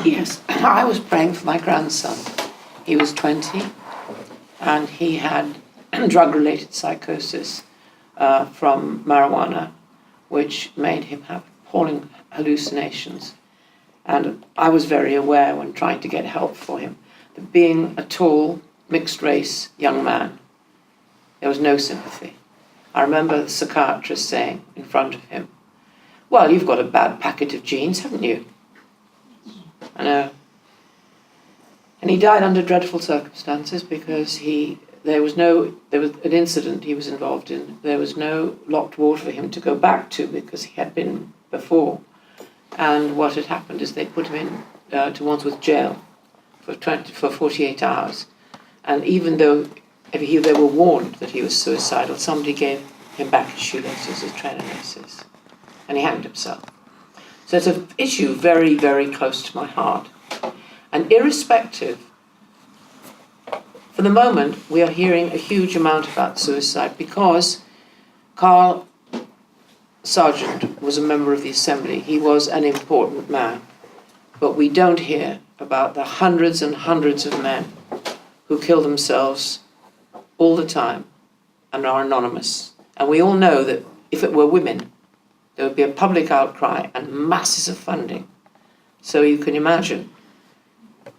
Yes, I was praying for my grandson. He was 20 and he had drug-related psychosis from marijuana, which made him have appalling hallucinations. And I was very aware when trying to get help for him that being a tall, mixed-race young man, there was no sympathy. I remember the psychiatrist saying in front of him, "Well, you've got a bad packet of genes, haven't you?" I know. And he died under dreadful circumstances because there was an incident he was involved in. There was no locked ward for him to go back to because he had been before. And what had happened is they put him in to Wandsworth jail for 48 hours. And even though they were warned that he was suicidal, somebody gave him back his shoelaces, his trainer laces, and he hanged himself. So it's an issue very, very close to my heart. And irrespective, for the moment, we are hearing a huge amount about suicide because Carl Sargent was a member of the Assembly. He was an important man. But we don't hear about the hundreds and hundreds of men who kill themselves all the time and are anonymous. And we all know that if it were women, there would be a public outcry and masses of funding. So you can imagine,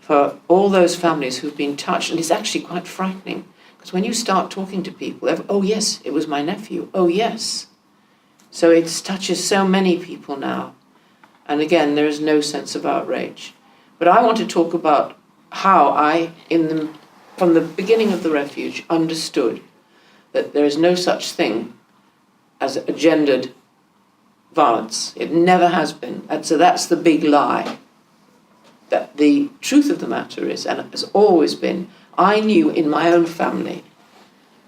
for all those families who've been touched, and it's actually quite frightening, because when you start talking to people, oh yes, it was my nephew, oh yes. So it touches so many people now. And again, there is no sense of outrage. But I want to talk about how I, from the beginning of the refuge, understood that there is no such thing as a gendered violence. It never has been. And so that's the big lie. That the truth of the matter is, and it has always been, I knew in my own family,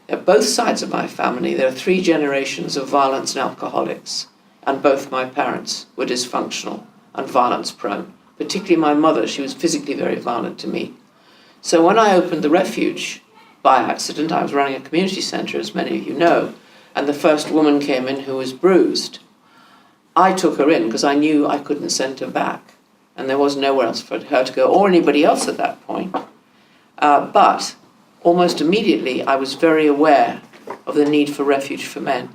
at both sides of my family, there are 3 generations of violence and alcoholics, and both my parents were dysfunctional and violence prone. Particularly my mother, she was physically very violent to me. So when I opened the refuge, by accident, I was running a community centre, as many of you know, and the first woman came in who was bruised. I took her in because I knew I couldn't send her back, and there was nowhere else for her to go, or anybody else at that point. But almost immediately, I was very aware of the need for refuge for men.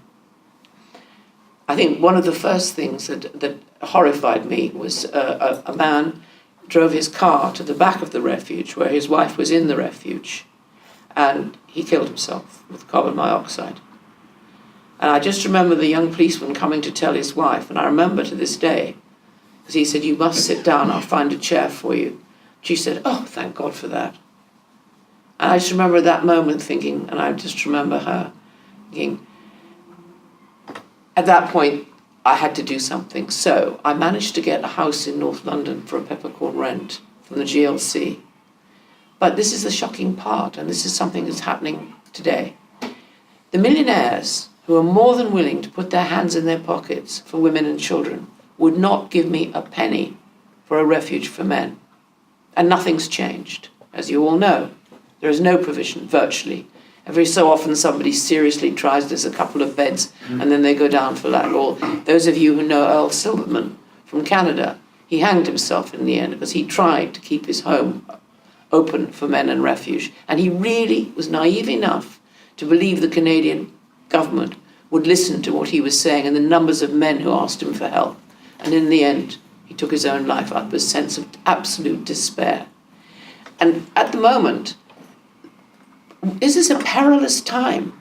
I think one of the first things that horrified me was a man drove his car to the back of the refuge where his wife was in the refuge, and he killed himself with carbon monoxide. And I just remember the young policeman coming to tell his wife, and I remember to this day, because he said, "You must sit down, I'll find a chair for you." She said, "Oh, thank God for that." And I just remember that moment thinking, and I just remember her thinking, at that point, I had to do something. So I managed to get a house in North London for a peppercorn rent from the GLC. But this is the shocking part, and this is something that's happening today. The millionaires who are more than willing to put their hands in their pockets for women and children would not give me a penny for a refuge for men. And nothing's changed, as you all know. There is no provision, virtually. Every so often somebody seriously tries, there's a couple of beds, and then they go down for that. Or those of you who know Earl Silverman from Canada, he hanged himself in the end because he tried to keep his home open for men and refuge. And he really was naive enough to believe the Canadian government would listen to what he was saying and the numbers of men who asked him for help. And in the end, he took his own life out of a sense of absolute despair. And at the moment, is this a perilous time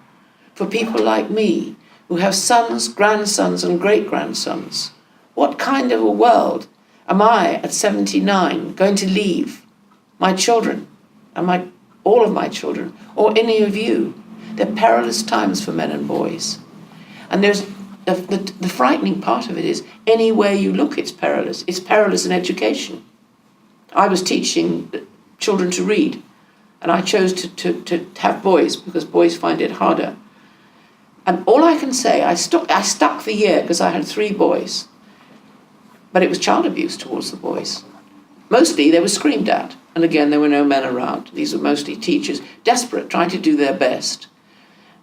for people like me who have sons, grandsons, and great-grandsons? What kind of a world am I, at 79, going to leave my children and all of my children, or any of you? They're perilous times for men and boys. And there's the frightening part of it is, anywhere you look, it's perilous. It's perilous in education. I was teaching children to read, and I chose to have boys because boys find it harder. And all I can say, I stuck the year because I had 3 boys, but it was child abuse towards the boys. Mostly they were screamed at, and again, there were no men around. These were mostly teachers, desperate, trying to do their best.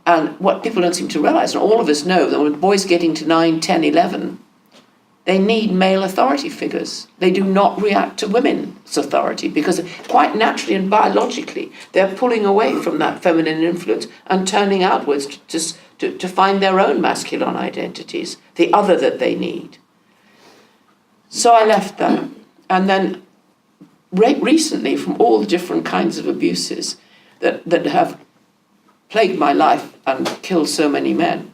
And what people don't seem to realize, and all of us know, that when boys getting to 9, 10, 11, They need male authority figures. They do not react to women's authority because quite naturally and biologically, they're pulling away from that feminine influence and turning outwards to find their own masculine identities, the other that they need. So I left that. And then recently, from all the different kinds of abuses that have plagued my life and killed so many men,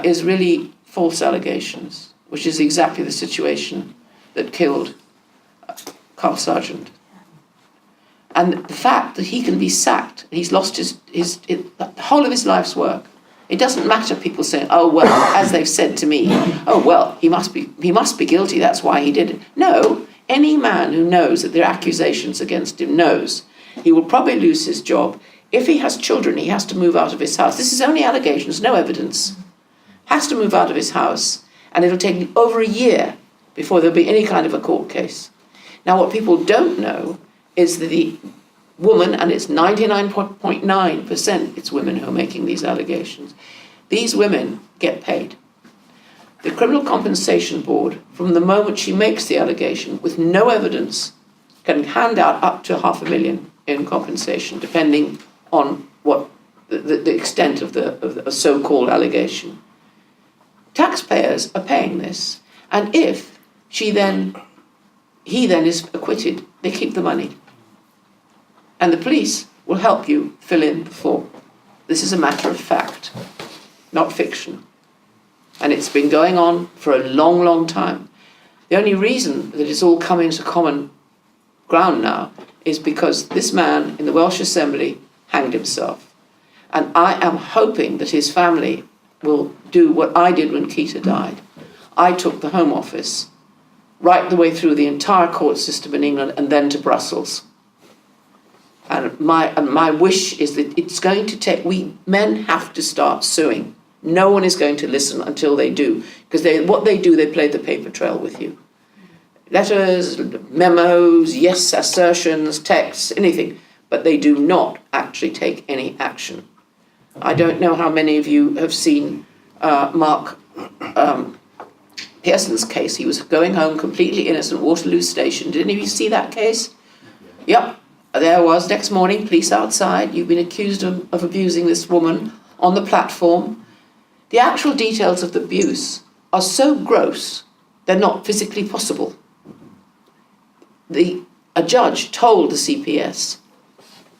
is really false allegations, which is exactly the situation that killed Carl Sargent. And the fact that he can be sacked, he's lost the whole of his life's work. It doesn't matter people saying, oh, well, as they've said to me, oh, well, he must be guilty, that's why he did it. No, any man who knows that there are accusations against him knows he will probably lose his job. If he has children, he has to move out of his house. This is only allegations, no evidence. Has to move out of his house, and it'll take over a year before there'll be any kind of a court case. Now, what people don't know is that the woman, and it's 99.9% it's women who are making these allegations, these women get paid. The Criminal Compensation Board, from the moment she makes the allegation, with no evidence, can hand out up to $500,000 in compensation, depending on what the extent of the so-called allegation. Taxpayers are paying this, and if he then is acquitted, they keep the money. And the police will help you fill in the form. This is a matter of fact, not fiction. And it's been going on for a long, long time. The only reason that it's all coming to common ground now is because this man in the Welsh Assembly hanged himself. And I am hoping that his family will do what I did when Keita died. I took the Home Office right the way through the entire court system in England and then to Brussels. And my wish is that it's going to take, we men have to start suing. No one is going to listen until they do, because what they do, they play the paper trail with you. Letters, memos, yes, assertions, texts, anything, but they do not actually take any action. I don't know how many of you have seen Mark Pearson's case. He was going home completely innocent, Waterloo Station. Did any of you see that case? Yep. There was, next morning, police outside. You've been accused of abusing this woman on the platform. The actual details of the abuse are so gross, they're not physically possible. A judge told the CPS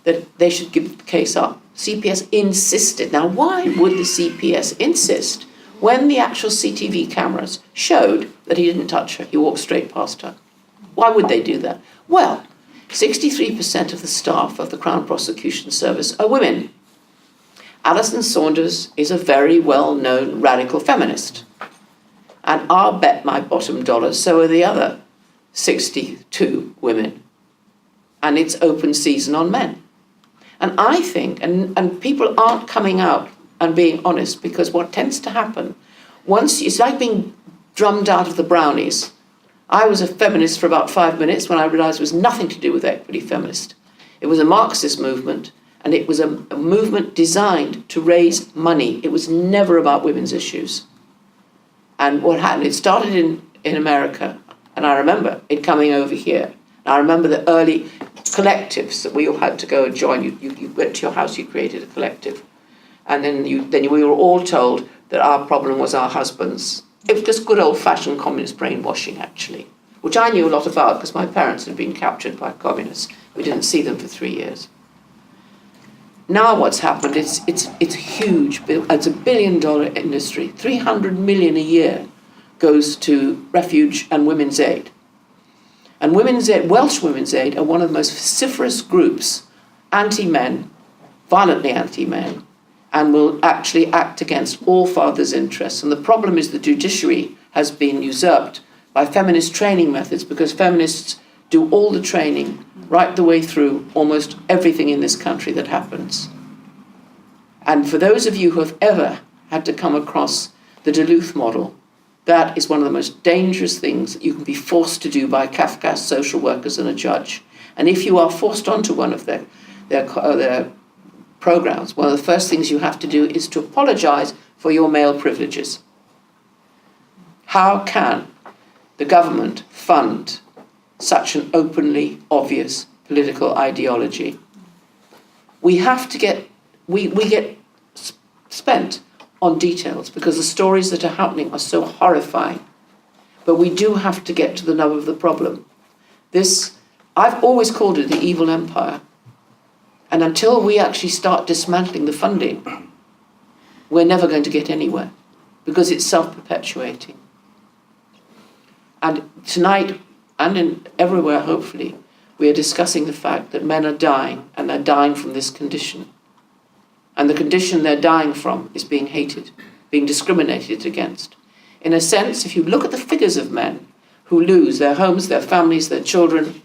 that they should give the case up. CPS insisted. Now, why would the CPS insist when the actual CTV cameras showed that he didn't touch her? He walked straight past her. Why would they do that? Well, 63% of the staff of the Crown Prosecution Service are women. Alison Saunders is a very well-known radical feminist. And I'll bet my bottom dollar so are the other 62 women. And it's open season on men. And I think, and people aren't coming out and being honest, because what tends to happen, it's like being drummed out of the brownies. I was a feminist for about 5 minutes when I realized it was nothing to do with equity feminist. It was a Marxist movement, and it was a movement designed to raise money. It was never about women's issues. And what happened, it started in America, and I remember it coming over here. And I remember the early collectives that we all had to go and join. You went to your house, you created a collective. And then we were all told that our problem was our husbands. It was just good old-fashioned communist brainwashing, actually, which I knew a lot about because my parents had been captured by communists. We didn't see them for 3 years. Now what's happened, it's huge. It's $1 billion industry. 300 million a year goes to refuge and women's aid. And women's aid, Welsh Women's Aid, are one of the most vociferous groups, anti-men, violently anti-men, and will actually act against all fathers' interests. And the problem is the judiciary has been usurped by feminist training methods, because feminists do all the training right the way through almost everything in this country that happens. And for those of you who have ever had to come across the Duluth model, that is one of the most dangerous things that you can be forced to do by Kafka's social workers and a judge. And if you are forced onto one of their programs, one of the first things you have to do is to apologize for your male privileges. How can the government fund such an openly obvious political ideology. We have to get, we get spent on details because the stories that are happening are so horrifying. But we do have to get to the nub of the problem. I've always called it the evil empire. And until we actually start dismantling the funding, we're never going to get anywhere because it's self-perpetuating. And tonight, and everywhere, hopefully, we are discussing the fact that men are dying, and they're dying from this condition. And the condition they're dying from is being hated, being discriminated against. In a sense, if you look at the figures of men who lose their homes, their families, their children,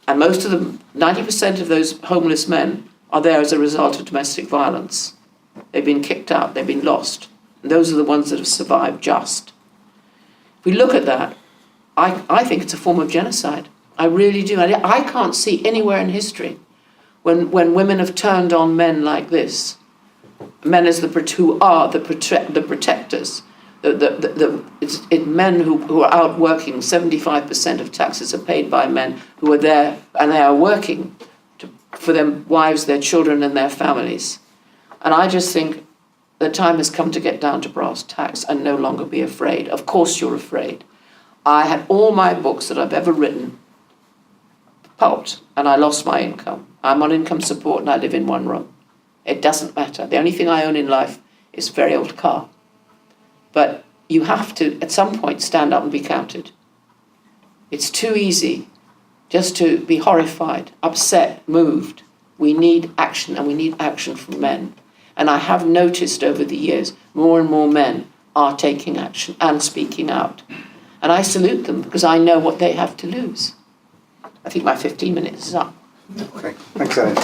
and most of them, 90% of those homeless men are there as a result of domestic violence. They've been kicked out, they've been lost. And those are the ones that have survived just. If we look at that, I think it's a form of genocide. I really do. I can't see anywhere in history when women have turned on men like this, men as who are the protectors, men who are out working. 75% of taxes are paid by men who are there, and they are working for their wives, their children, and their families. And I just think the time has come to get down to brass tacks and no longer be afraid. Of course you're afraid. I had all my books that I've ever written pulped, and I lost my income. I'm on income support and I live in one room. It doesn't matter. The only thing I own in life is a very old car. But you have to, at some point, stand up and be counted. It's too easy just to be horrified, upset, moved. We need action, and we need action from men. And I have noticed over the years, more and more men are taking action and speaking out. And I salute them because I know what they have to lose. I think my 15 minutes is up. Okay, thanks, Erin.